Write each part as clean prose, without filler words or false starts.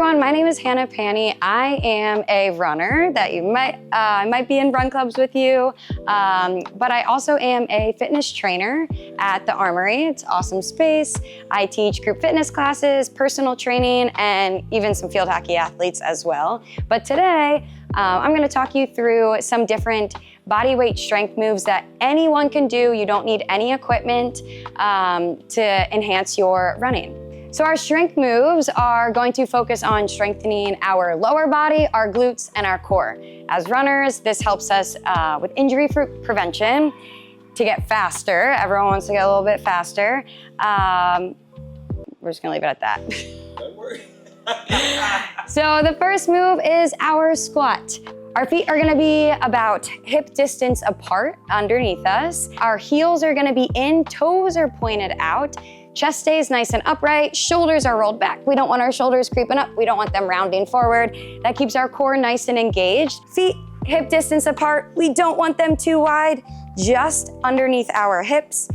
everyone, my name is Hannah Pany. I am a runner that you might be in run clubs with you, but I also am a fitness trainer at the Armory. It's an awesome space. I teach group fitness classes, personal training, and even some field hockey athletes as well. But today, I'm gonna talk you through some different body weight strength moves that anyone can do. You don't need any equipment to enhance your running. So our strength moves are going to focus on strengthening our lower body, our glutes, and our core. As runners, this helps us with injury prevention to get faster. Everyone wants to get a little bit faster. We're just gonna leave it at that. Don't worry. So the first move is our squat. Our feet are gonna be about hip distance apart underneath us. Our heels are gonna be in, toes are pointed out. Chest stays nice and upright, shoulders are rolled back. We don't want our shoulders creeping up. We don't want them rounding forward. That keeps our core nice and engaged. Feet hip distance apart. We don't want them too wide, just underneath our hips.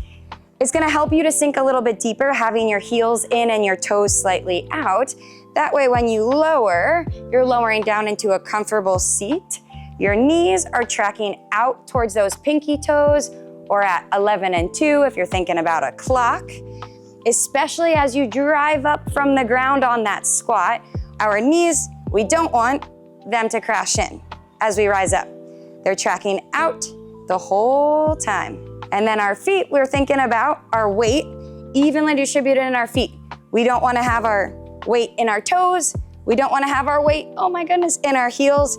It's gonna help you to sink a little bit deeper, having your heels in and your toes slightly out. That way when you lower, you're lowering down into a comfortable seat. Your knees are tracking out towards those pinky toes, or at 11 and 2 if you're thinking about a clock. Especially as you drive up from the ground on that squat, our knees, we don't want them to crash in as we rise up. They're tracking out the whole time. And then our feet, we're thinking about our weight evenly distributed in our feet. We don't want to have our weight in our toes. We don't want to have our weight, oh my goodness, in our heels.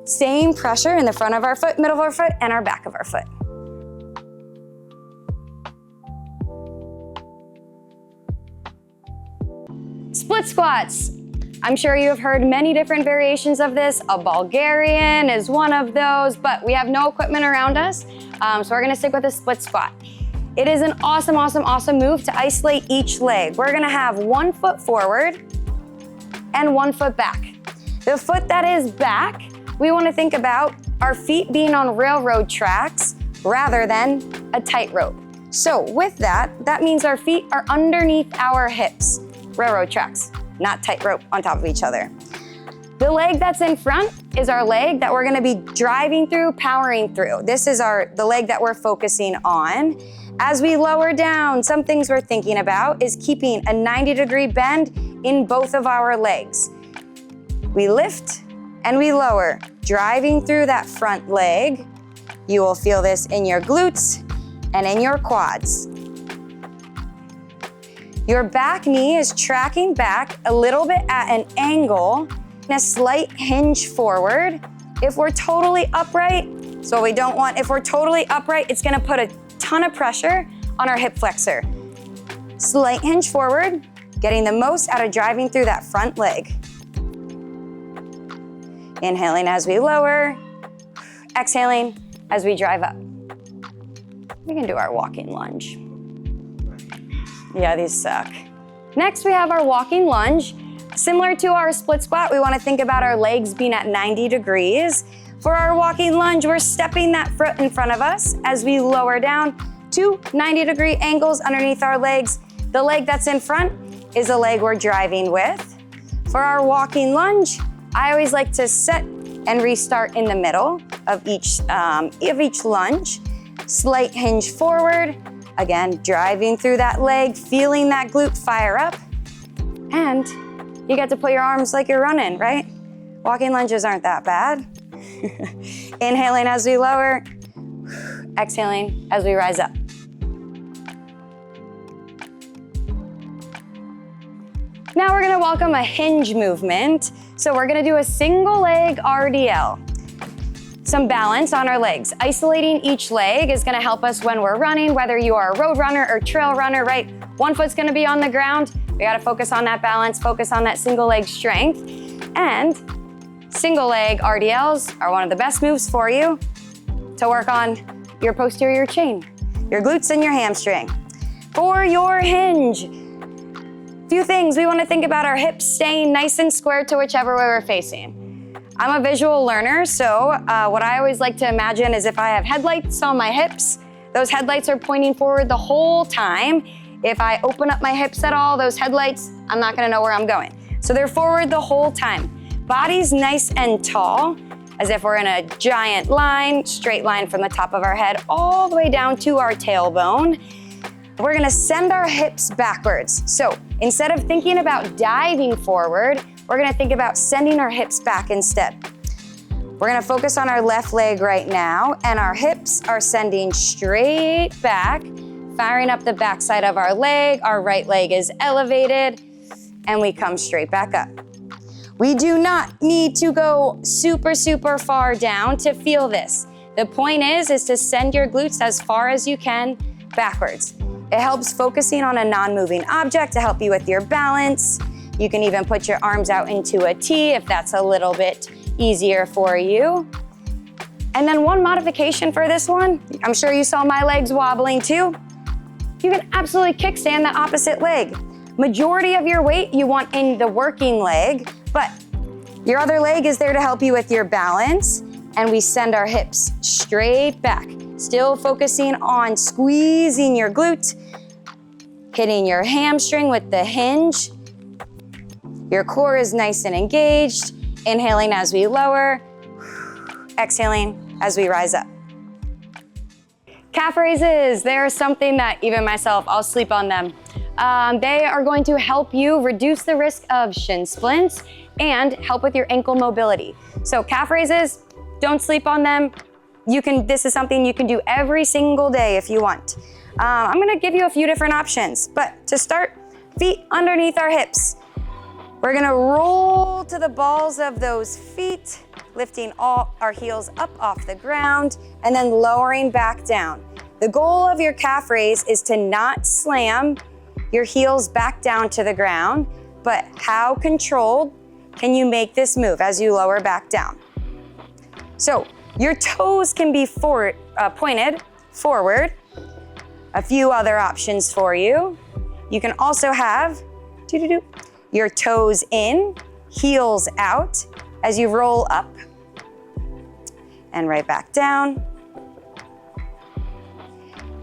Same pressure in the front of our foot, middle of our foot, and our back of our foot. Split squats. I'm sure you have heard many different variations of this. A Bulgarian is one of those, but we have no equipment around us, so we're gonna stick with a split squat. It is an awesome, awesome, awesome move to isolate each leg. We're gonna have 1 foot forward and 1 foot back. The foot that is back, we wanna think about our feet being on railroad tracks rather than a tightrope. So with that, that means our feet are underneath our hips. Railroad tracks, not tightrope on top of each other. The leg that's in front is our leg that we're gonna be driving through, powering through. This is the leg that we're focusing on. As we lower down, some things we're thinking about is keeping a 90-degree bend in both of our legs. We lift and we lower, driving through that front leg. You will feel this in your glutes and in your quads. Your back knee is tracking back a little bit at an angle, and a slight hinge forward. If we're totally upright, so we don't want, if we're totally upright, it's gonna put a ton of pressure on our hip flexor. Slight hinge forward, getting the most out of driving through that front leg. Inhaling as we lower, exhaling as we drive up. We can do our walking lunge. Yeah, these suck. Next, we have our walking lunge. Similar to our split squat, we want to think about our legs being at 90 degrees. For our walking lunge, we're stepping that foot in front of us as we lower down to 90-degree angles underneath our legs. The leg that's in front is the leg we're driving with. For our walking lunge, I always like to set and restart in the middle of each lunge. Slight hinge forward. Again, driving through that leg, feeling that glute fire up, and you get to put your arms like you're running, right? Walking lunges aren't that bad. Inhaling as we lower, exhaling as we rise up. Now we're gonna welcome a hinge movement. So we're gonna do a single leg RDL. Some balance on our legs. Isolating each leg is gonna help us when we're running, whether you are a road runner or trail runner, right? One foot's gonna be on the ground. We gotta focus on that balance, focus on that single leg strength. And single leg RDLs are one of the best moves for you to work on your posterior chain, your glutes and your hamstring. For your hinge, few things. We wanna think about our hips staying nice and square to whichever way we're facing. I'm a visual learner, so what I always like to imagine is if I have headlights on my hips, those headlights are pointing forward the whole time. If I open up my hips at all, those headlights, I'm not gonna know where I'm going. So they're forward the whole time. Body's nice and tall, as if we're in a giant line, straight line from the top of our head all the way down to our tailbone. We're gonna send our hips backwards. So instead of thinking about diving forward, we're gonna think about sending our hips back instead. We're gonna focus on our left leg right now, and our hips are sending straight back, firing up the backside of our leg. Our right leg is elevated, and we come straight back up. We do not need to go super, super far down to feel this. The point is to send your glutes as far as you can backwards. It helps focusing on a non-moving object to help you with your balance. You can even put your arms out into a T if that's a little bit easier for you. And then one modification for this one, I'm sure you saw my legs wobbling too. You can absolutely kickstand the opposite leg. Majority of your weight you want in the working leg, but your other leg is there to help you with your balance, and we send our hips straight back. Still focusing on squeezing your glute, hitting your hamstring with the hinge. Your core is nice and engaged. Inhaling as we lower, exhaling as we rise up. Calf raises, they're something that even myself, I'll sleep on them. They are going to help you reduce the risk of shin splints and help with your ankle mobility. So calf raises, don't sleep on them. This is something you can do every single day if you want. I'm gonna give you a few different options, but to start, feet underneath our hips. We're gonna roll to the balls of those feet, lifting all our heels up off the ground and then lowering back down. The goal of your calf raise is to not slam your heels back down to the ground, but how controlled can you make this move as you lower back down? So your toes can be pointed forward. A few other options for you. You can also have your toes in, heels out as you roll up and right back down.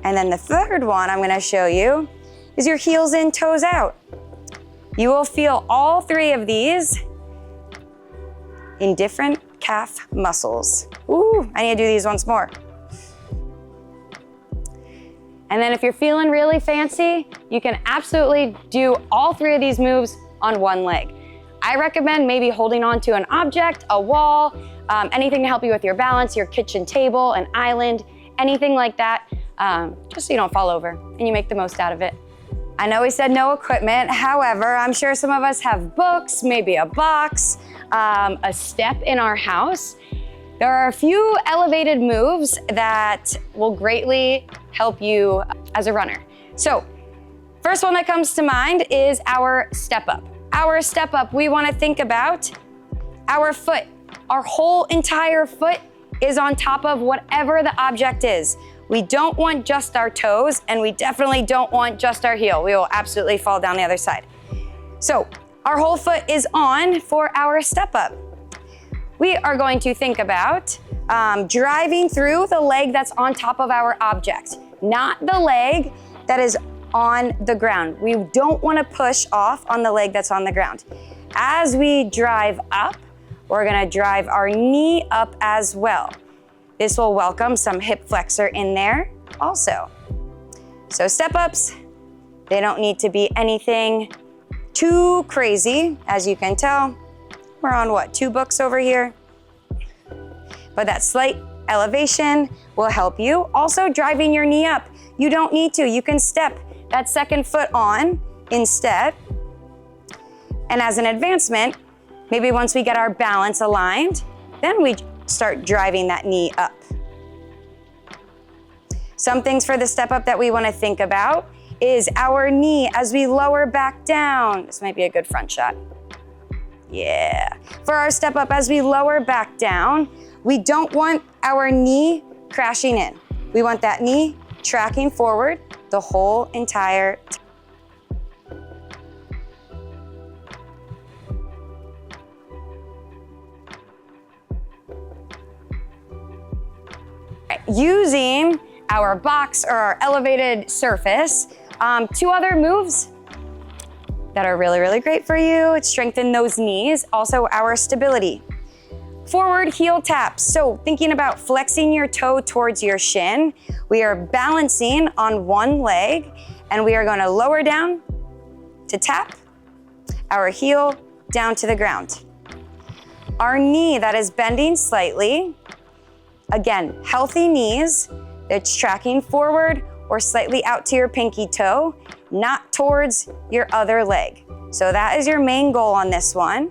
And then the third one I'm gonna show you is your heels in, toes out. You will feel all three of these in different calf muscles. Ooh, I need to do these once more. And then if you're feeling really fancy, you can absolutely do all three of these moves on one leg. I recommend maybe holding on to an object, a wall, anything to help you with your balance, your kitchen table, an island, anything like that, just so you don't fall over and you make the most out of it. I know we said no equipment. However, I'm sure some of us have books, maybe a box, a step in our house. There are a few elevated moves that will greatly help you as a runner. So, first one that comes to mind is our step up. Our step up, we want to think about our foot. Our whole entire foot is on top of whatever the object is. We don't want just our toes, and we definitely don't want just our heel. We will absolutely fall down the other side. So our whole foot is on for our step up. We are going to think about driving through the leg that's on top of our object, not the leg that is on the ground. We don't want to push off on the leg that's on the ground. As we drive up, we're going to drive our knee up as well. This will welcome some hip flexor in there also. So step ups, they don't need to be anything too crazy. As you can tell, we're on what, 2 books over here? But that slight elevation will help you. Also driving your knee up. You don't need to, you can step that second foot on instead. And as an advancement, maybe once we get our balance aligned, then we start driving that knee up. Some things for the step up that we want to think about is our knee as we lower back down. This might be a good front shot. Yeah. For our step up as we lower back down, we don't want our knee crashing in. We want that knee tracking forward the whole entire time. Using our box or our elevated surface, 2 other moves that are really, really great for you. Strengthen those knees, also our stability. Forward heel taps. So thinking about flexing your toe towards your shin, we are balancing on one leg and we are going to lower down to tap our heel down to the ground. Our knee that is bending slightly, again, healthy knees, it's tracking forward or slightly out to your pinky toe, not towards your other leg. So that is your main goal on this one.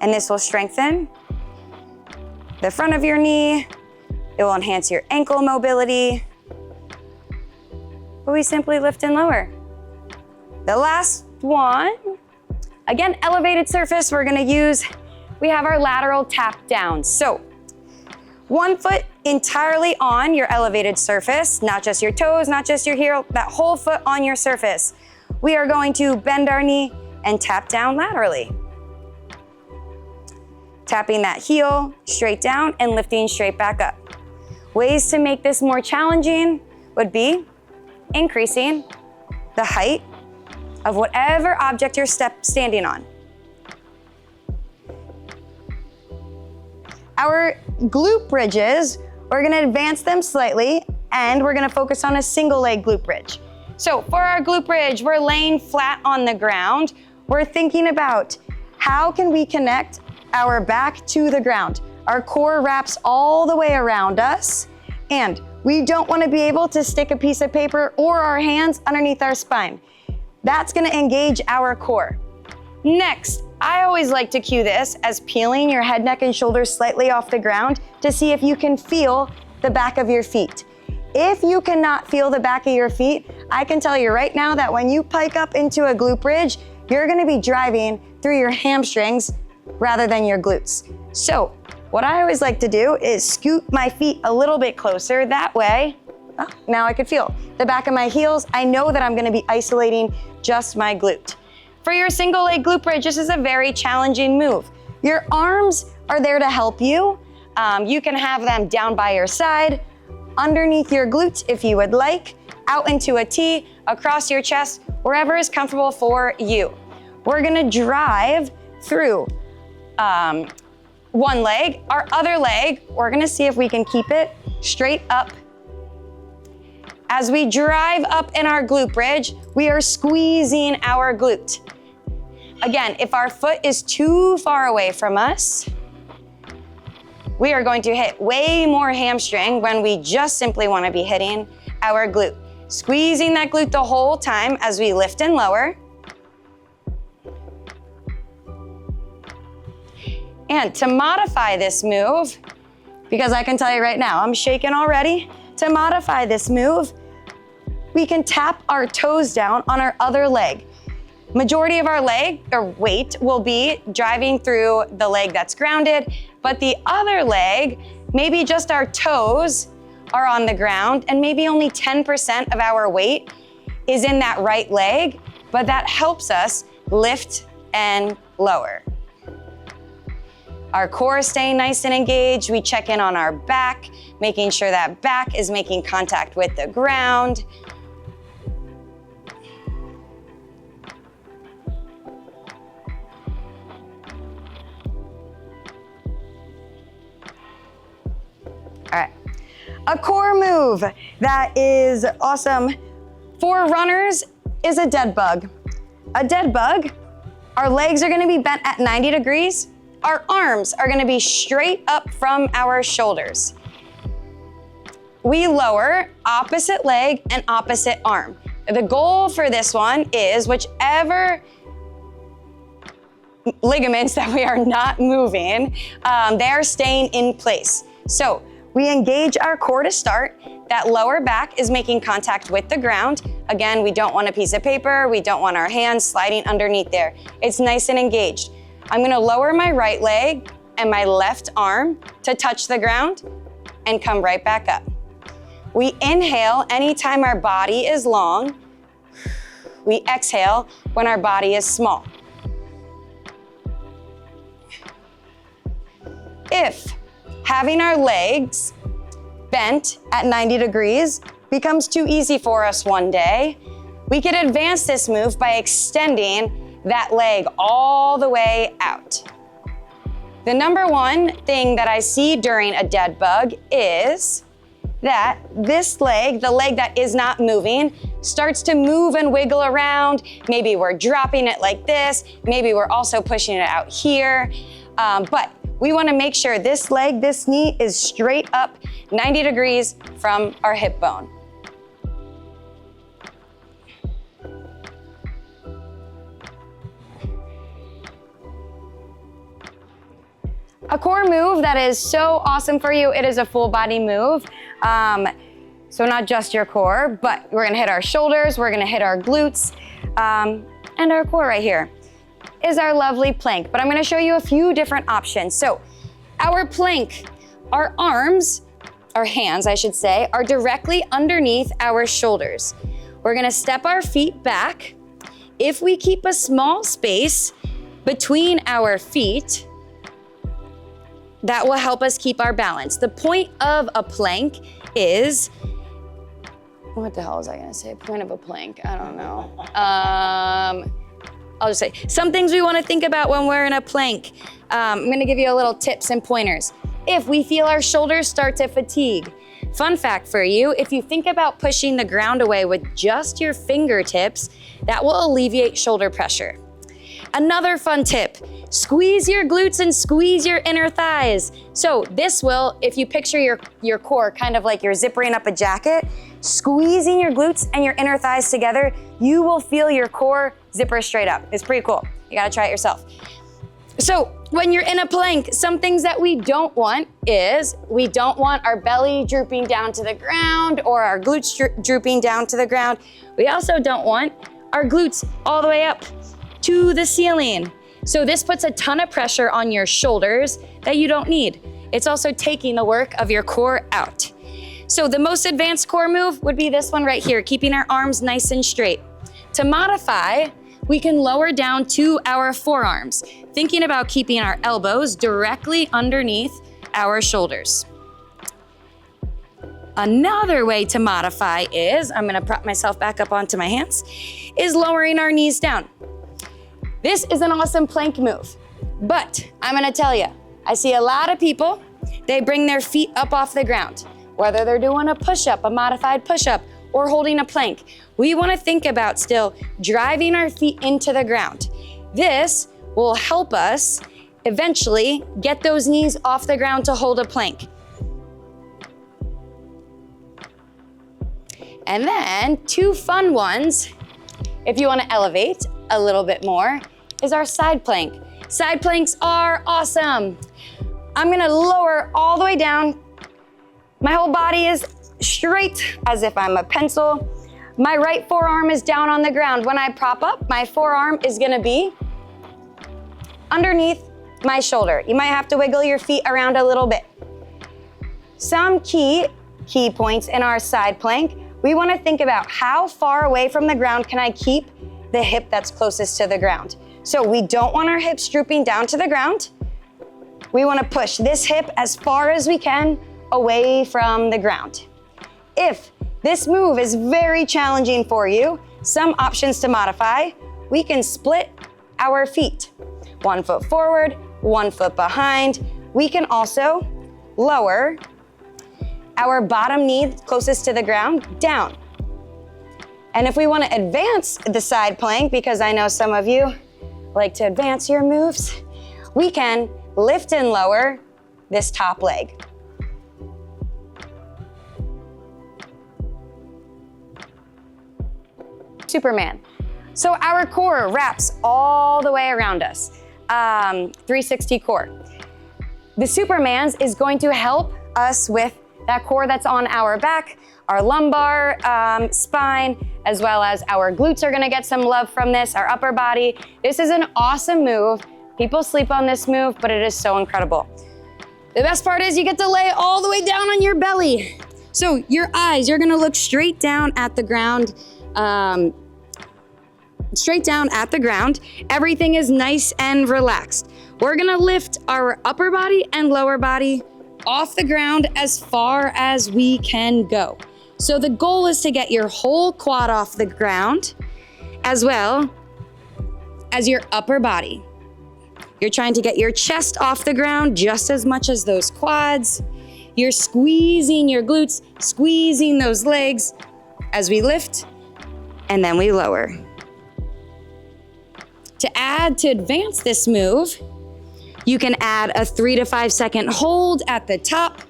And this will strengthen the front of your knee. It will enhance your ankle mobility. But we simply lift and lower. The last one, again, elevated surface we're gonna use. We have our lateral tap down. So one foot entirely on your elevated surface, not just your toes, not just your heel, that whole foot on your surface. We are going to bend our knee and tap down laterally. Tapping that heel straight down and lifting straight back up. Ways to make this more challenging would be increasing the height of whatever object you're standing on. Our glute bridges, we're gonna advance them slightly and we're gonna focus on a single leg glute bridge. So for our glute bridge, we're laying flat on the ground. We're thinking about how can we connect our back to the ground. Our core wraps all the way around us and we don't wanna be able to stick a piece of paper or our hands underneath our spine. That's gonna engage our core. Next, I always like to cue this as peeling your head, neck, and shoulders slightly off the ground to see if you can feel the back of your feet. If you cannot feel the back of your feet, I can tell you right now that when you pike up into a glute bridge, you're gonna be driving through your hamstrings rather than your glutes. So what I always like to do is scoot my feet a little bit closer. That way, now I could feel the back of my heels. I know that I'm gonna be isolating just my glute. For your single leg glute bridge, this is a very challenging move. Your arms are there to help you. You can have them down by your side, underneath your glutes if you would like, out into a T, across your chest, wherever is comfortable for you. We're gonna drive through one leg. Our other leg, we're gonna see if we can keep it straight up. As we drive up in our glute bridge, we are squeezing our glute. Again, if our foot is too far away from us, we are going to hit way more hamstring when we just simply want to be hitting our glute. Squeezing that glute the whole time as we lift and lower. And to modify this move, because I can tell you right now, I'm shaking already. To modify this move, we can tap our toes down on our other leg. Majority of our leg or weight will be driving through the leg that's grounded, but the other leg, maybe just our toes are on the ground and maybe only 10% of our weight is in that right leg, but that helps us lift and lower. Our core is staying nice and engaged. We check in on our back, making sure that back is making contact with the ground. All right, a core move that is awesome for runners is a dead bug. A dead bug, our legs are gonna be bent at 90 degrees. Our arms are gonna be straight up from our shoulders. We lower opposite leg and opposite arm. The goal for this one is whichever ligaments that we are not moving, they are staying in place. So we engage our core to start. That lower back is making contact with the ground. Again, we don't want a piece of paper. We don't want our hands sliding underneath there. It's nice and engaged. I'm gonna lower my right leg and my left arm to touch the ground and come right back up. We inhale anytime our body is long. We exhale when our body is small. If having our legs bent at 90 degrees becomes too easy for us one day, We could advance this move by extending that leg all the way out. The number one thing that I see during a dead bug is that this leg, the leg that is not moving, starts to move and wiggle around. Maybe we're dropping it like this. Maybe we're also pushing it out here. But we wanna make sure this leg, this knee is straight up 90 degrees from our hip bone. A core move that is so awesome for you, it is a full body move. So not just your core, but we're gonna hit our shoulders, we're gonna hit our glutes, and our core right here is our lovely plank. But I'm gonna show you a few different options. So our plank, our arms, our hands I should say, are directly underneath our shoulders. We're gonna step our feet back. If we keep a small space between our feet, that will help us keep our balance. The point of a plank is, what the hell was I gonna say? Point of a plank, I don't know. I'll just say, some things we wanna think about when we're in a plank. I'm gonna give you a little tips and pointers. If we feel our shoulders start to fatigue, fun fact for you, if you think about pushing the ground away with just your fingertips, that will alleviate shoulder pressure. Another fun tip, squeeze your glutes and squeeze your inner thighs. So this will, if you picture your core kind of like you're zippering up a jacket, squeezing your glutes and your inner thighs together, you will feel your core zipper straight up. It's pretty cool. You gotta try it yourself. So when you're in a plank, some things that we don't want is, we don't want our belly drooping down to the ground or our glutes drooping down to the ground. We also don't want our glutes all the way up to the ceiling. So this puts a ton of pressure on your shoulders that you don't need. It's also taking the work of your core out. So the most advanced core move would be this one right here, keeping our arms nice and straight. To modify, we can lower down to our forearms, thinking about keeping our elbows directly underneath our shoulders. Another way to modify is, I'm gonna prop myself back up onto my hands, is lowering our knees down. This is an awesome plank move, but I'm gonna tell you, I see a lot of people, they bring their feet up off the ground, whether they're doing a push-up, a modified push-up, or holding a plank. We wanna think about still driving our feet into the ground. This will help us eventually get those knees off the ground to hold a plank. And then two fun ones, if you wanna elevate a little bit more, is our side plank. Side planks are awesome. I'm gonna lower all the way down. My whole body is straight as if I'm a pencil. My right forearm is down on the ground. When I prop up, my forearm is gonna be underneath my shoulder. You might have to wiggle your feet around a little bit. Some key points in our side plank, we wanna think about how far away from the ground can I keep the hip that's closest to the ground. So we don't want our hips drooping down to the ground. We wanna push this hip as far as we can away from the ground. If this move is very challenging for you, some options to modify, we can split our feet. 1 foot forward, 1 foot behind. We can also lower our bottom knee closest to the ground down. And if we want to advance the side plank, because I know some of you like to advance your moves, we can lift and lower this top leg. Superman. So our core wraps all the way around us, 360 core. The Superman's is going to help us with that core that's on our back, our lumbar spine, as well as our glutes are gonna get some love from this, our upper body. This is an awesome move. People sleep on this move, but it is so incredible. The best part is you get to lay all the way down on your belly. So your eyes, you're gonna look straight down at the ground, Everything is nice and relaxed. We're gonna lift our upper body and lower body off the ground as far as we can go. So the goal is to get your whole quad off the ground as well as your upper body. You're trying to get your chest off the ground just as much as those quads. You're squeezing your glutes, squeezing those legs as we lift and then we lower. To advance this move, you can add a 3 to 5 second hold at the top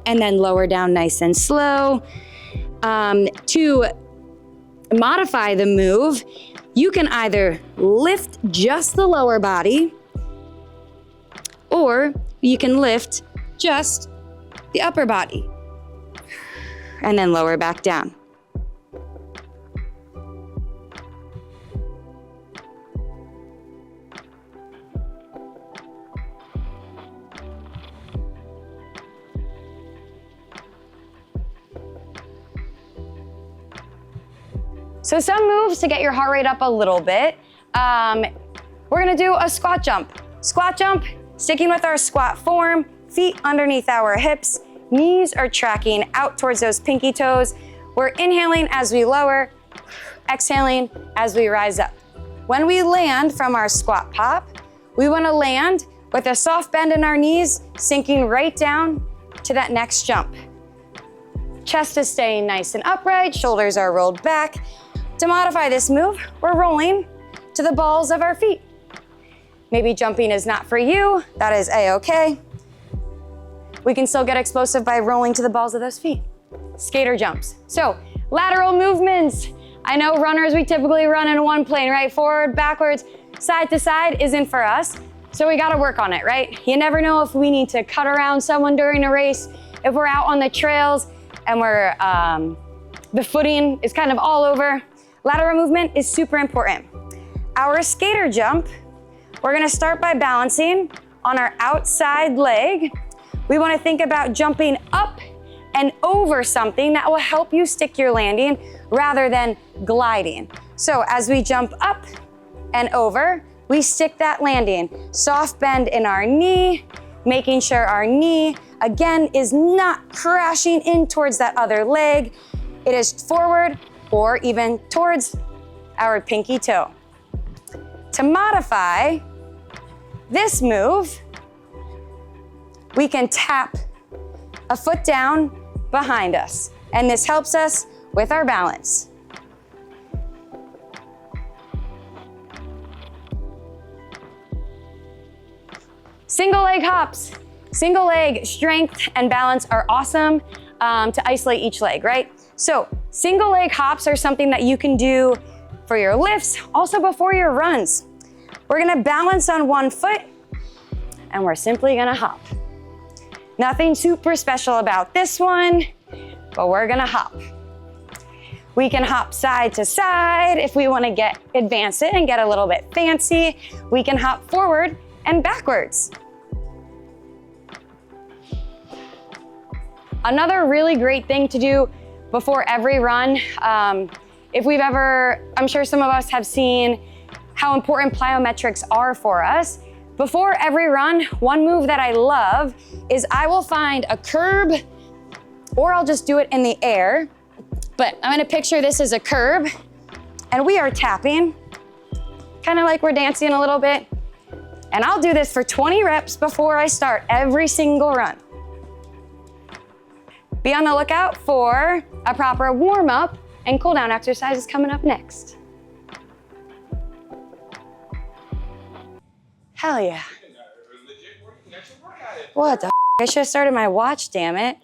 and then lower down nice and slow. To modify the move, you can either lift just the lower body or you can lift just the upper body and then lower back down. So some moves to get your heart rate up a little bit. We're gonna do a squat jump. Squat jump, sticking with our squat form, feet underneath our hips, knees are tracking out towards those pinky toes. We're inhaling as we lower, exhaling as we rise up. When we land from our squat pop, we wanna land with a soft bend in our knees, sinking right down to that next jump. Chest is staying nice and upright, shoulders are rolled back. To modify this move, we're rolling to the balls of our feet. Maybe jumping is not for you, that is a-okay. We can still get explosive by rolling to the balls of those feet. Skater jumps. So, lateral movements. I know runners, we typically run in one plane, right? Forward, backwards, side to side isn't for us. So we gotta work on it, right? You never know if we need to cut around someone during a race, if we're out on the trails and the footing is kind of all over. Lateral movement is super important. Our skater jump, we're gonna start by balancing on our outside leg. We wanna think about jumping up and over something that will help you stick your landing rather than gliding. So as we jump up and over, we stick that landing. Soft bend in our knee, making sure our knee, again, is not crashing in towards that other leg. It is forward or even towards our pinky toe. To modify this move, we can tap a foot down behind us, and this helps us with our balance. Single leg hops. Single leg strength and balance are awesome to isolate each leg, right? So single leg hops are something that you can do for your lifts, also before your runs. We're gonna balance on one foot and we're simply gonna hop. Nothing super special about this one, but we're gonna hop. We can hop side to side if we wanna advance it and get a little bit fancy. We can hop forward and backwards. Another really great thing to do before every run, I'm sure some of us have seen how important plyometrics are for us. Before every run, one move that I love is I will find a curb, or I'll just do it in the air, but I'm gonna picture this as a curb, and we are tapping, kind of like we're dancing a little bit, and I'll do this for 20 reps before I start every single run. Be on the lookout for a proper warm-up and cool-down exercises coming up next. Hell yeah. What the f***? I should have started my watch, damn it.